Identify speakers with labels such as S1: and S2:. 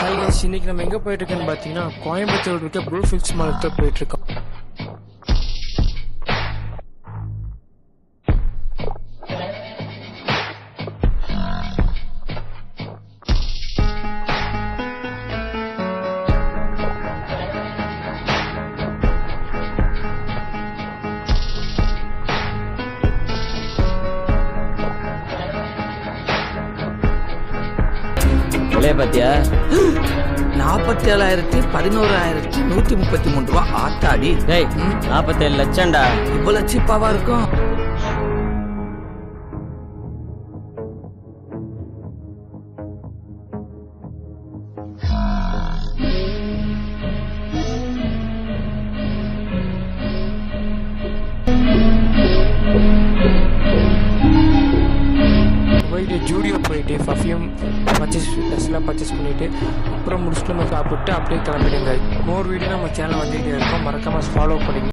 S1: Hi guys, இன்னைக்கு நம்ம எங்கே போயிட்டுருக்கோன்னு பார்த்தீங்கன்னா கோயம்புத்தூர் இருக்க ப்ளூஃபில்ஸ் மாலுக்கு தான் போயிட்டுருக்கோம்.
S2: பாத்தியா
S3: 47,11,133 ரூபா. ஆத்தாடி,
S2: 47 லட்சம்டா.
S3: இவ்வளவு சீப்பாவா இருக்கும்?
S1: போயிட்டு ஜூடியோ போயிட்டு பர்ஃப்யூம் ட்ரெஸ்லாம் பர்ச்சேஸ் பண்ணிவிட்டு அப்புறம் முடிச்சுட்டு நம்ம சாப்பிட்டு அப்படியே கிளம்பிடுங்க. மோர் வீடியோ நம்ம சேனல் வந்துகிட்டே இருக்கோம், மறக்காமல் ஃபாலோ பண்ணிங்க.